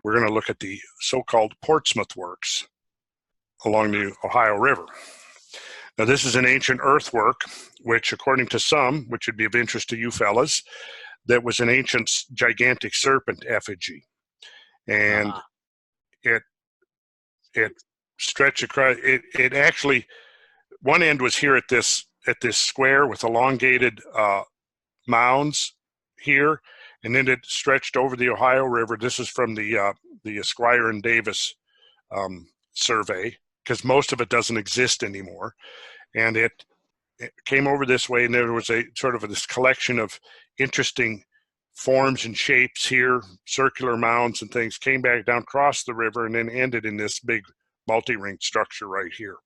we're going to look at the so-called Portsmouth works along the Ohio River. Now, this is an ancient earthwork, which, according to some, which would be of interest to you fellas, that was an ancient gigantic serpent effigy. And it stretched across, it actually, one end was here at this square with elongated mounds here, and then it stretched over the Ohio River. This is from the Squire and Davis survey, because most of it doesn't exist anymore. And it came over this way, and there was a sort of this collection of interesting forms and shapes here, circular mounds and things, came back down, crossed the river, and then ended in this big multi-ringed structure right here,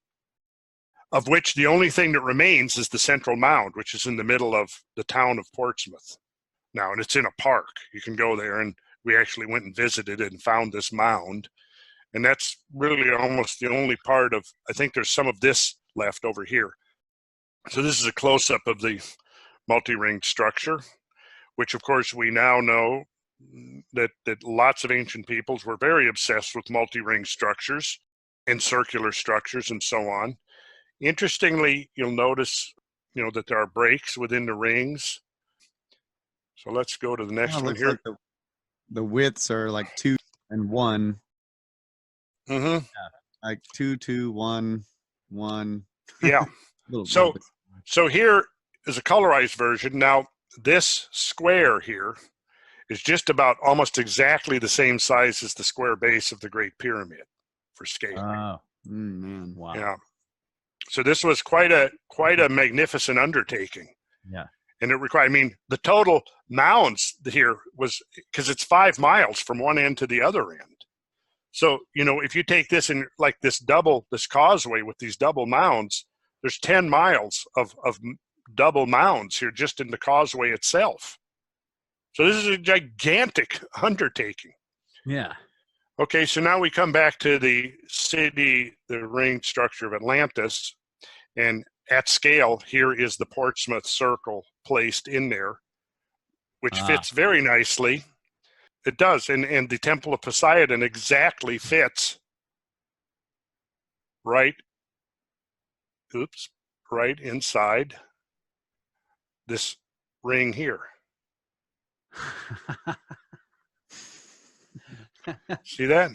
of which the only thing that remains is the central mound, which is in the middle of the town of Portsmouth now, and it's in a park. You can go there, and we actually went and visited it and found this mound, and that's really almost the only part of, I think there's some of this left over here. So this is a close-up of the multi-ringed structure, which of course we now know that lots of ancient peoples were very obsessed with multi-ringed structures and circular structures and so on. Interestingly, you'll notice, that there are breaks within the rings. So let's go to the next one here. Like the widths are like 2 and 1. Mm-hmm. Yeah, like 2, 2, 1, 1. Yeah. So here is a colorized version. Now, this square here is just about almost exactly the same size as the square base of the Great Pyramid for scale. Oh, man, wow. Yeah. So this was quite a magnificent undertaking. Yeah. And it required, the total mounds here was, because it's 5 miles from one end to the other end. So, if you take this and like this causeway with these double mounds, there's 10 miles of double mounds here just in the causeway itself. So this is a gigantic undertaking. Yeah. Okay, so now we come back to the ring structure of Atlantis, and at scale, here is the Portsmouth circle placed in there, which fits very nicely. It does, and the Temple of Poseidon exactly fits right inside this ring here. See that?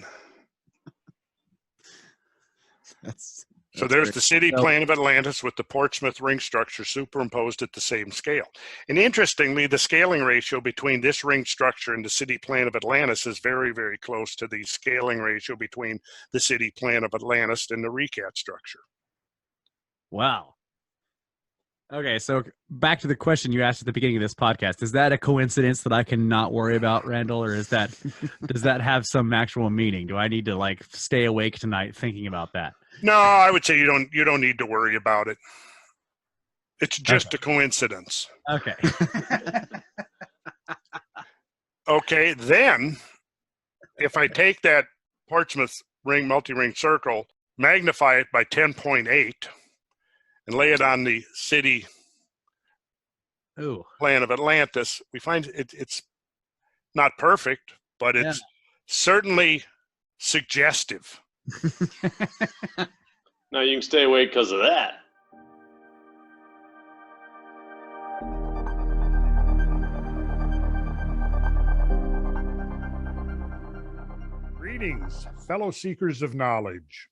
So there's the city plan of Atlantis with the Portsmouth ring structure superimposed at the same scale. And interestingly, the scaling ratio between this ring structure and the city plan of Atlantis is very, very close to the scaling ratio between the city plan of Atlantis and the Richat structure. Wow. Okay, so back to the question you asked at the beginning of this podcast. Is that a coincidence that I cannot worry about, Randall, or does that have some actual meaning? Do I need to stay awake tonight thinking about that? No, I would say you don't need to worry about it. It's just a coincidence. Okay. Okay, then if I take that Portsmouth multi-ring circle, magnify it by 10.8, and lay it on the city plan of Atlantis, we find it's not perfect, but it's certainly suggestive. No, you can stay awake because of that. Greetings, fellow seekers of knowledge.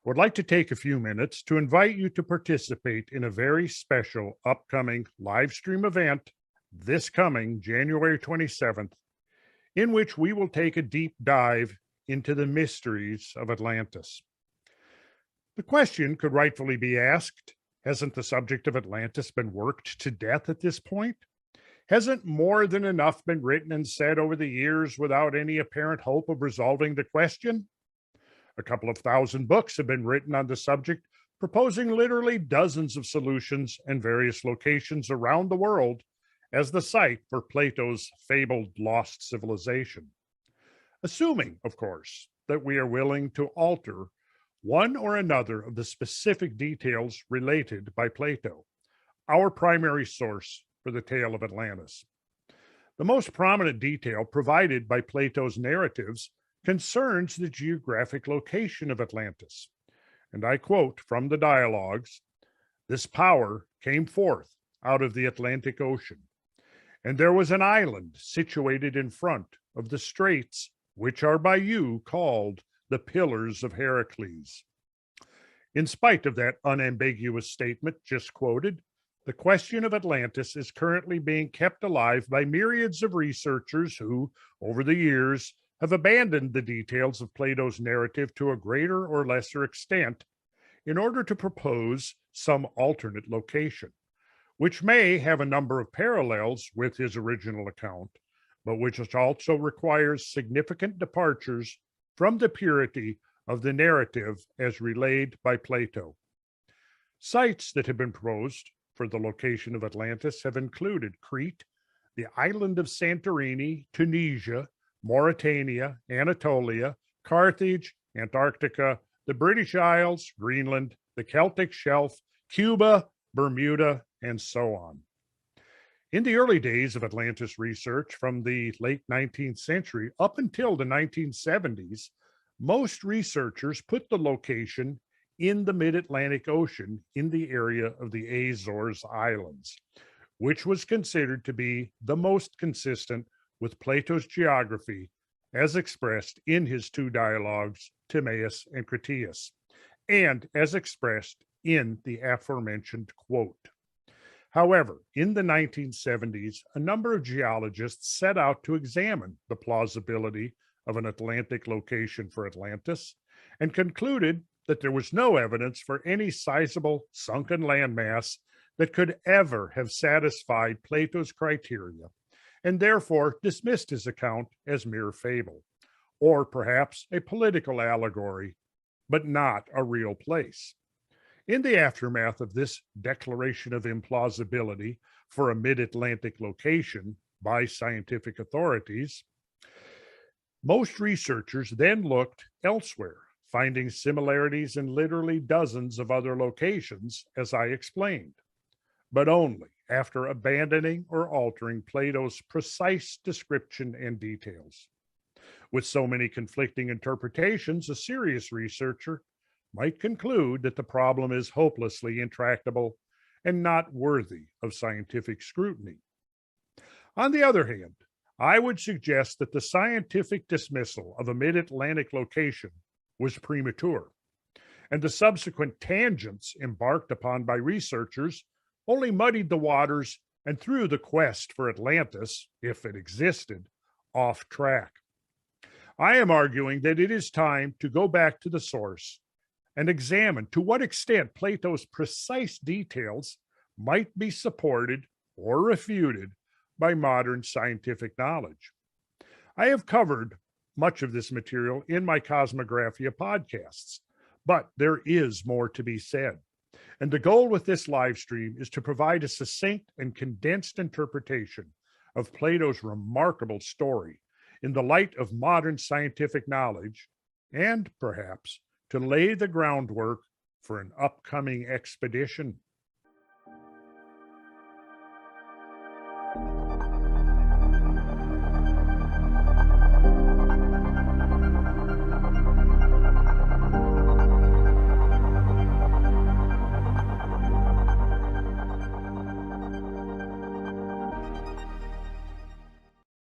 I would like to take a few minutes to invite you to participate in a very special upcoming live stream event this coming January 27th, in which we will take a deep dive into the mysteries of Atlantis. The question could rightfully be asked, hasn't the subject of Atlantis been worked to death at this point? Hasn't more than enough been written and said over the years without any apparent hope of resolving the question? A couple of thousand books have been written on the subject, proposing literally dozens of solutions and various locations around the world as the site for Plato's fabled lost civilization. Assuming, of course, that we are willing to alter one or another of the specific details related by Plato, our primary source for the tale of Atlantis. The most prominent detail provided by Plato's narratives concerns the geographic location of Atlantis. And I quote from the dialogues, "This power came forth out of the Atlantic Ocean, and there was an island situated in front of the straits, which are by you called the Pillars of Heracles." In spite of that unambiguous statement just quoted, the question of Atlantis is currently being kept alive by myriads of researchers who, over the years, have abandoned the details of Plato's narrative to a greater or lesser extent in order to propose some alternate location, which may have a number of parallels with his original account, but which also requires significant departures from the purity of the narrative as relayed by Plato. Sites that have been proposed for the location of Atlantis have included Crete, the island of Santorini, Tunisia, Mauritania, Anatolia, Carthage, Antarctica, the British Isles, Greenland, the Celtic Shelf, Cuba, Bermuda, and so on. In the early days of Atlantis research from the late 19th century up until the 1970s, most researchers put the location in the mid-Atlantic Ocean in the area of the Azores Islands, which was considered to be the most consistent with Plato's geography as expressed in his two dialogues, Timaeus and Critias, and as expressed in the aforementioned quote. However, in the 1970s, a number of geologists set out to examine the plausibility of an Atlantic location for Atlantis and concluded that there was no evidence for any sizable sunken landmass that could ever have satisfied Plato's criteria, and therefore dismissed his account as mere fable, or perhaps a political allegory, but not a real place. In the aftermath of this declaration of implausibility for a mid-Atlantic location by scientific authorities, most researchers then looked elsewhere, finding similarities in literally dozens of other locations, as I explained, but only after abandoning or altering Plato's precise description and details. With so many conflicting interpretations, a serious researcher might conclude that the problem is hopelessly intractable and not worthy of scientific scrutiny. On the other hand, I would suggest that the scientific dismissal of a mid-Atlantic location was premature, and the subsequent tangents embarked upon by researchers only muddied the waters and threw the quest for Atlantis, if it existed, off track. I am arguing that it is time to go back to the source and examine to what extent Plato's precise details might be supported or refuted by modern scientific knowledge. I have covered much of this material in my Kosmographia podcasts, but there is more to be said. And the goal with this live stream is to provide a succinct and condensed interpretation of Plato's remarkable story in the light of modern scientific knowledge, and perhaps to lay the groundwork for an upcoming expedition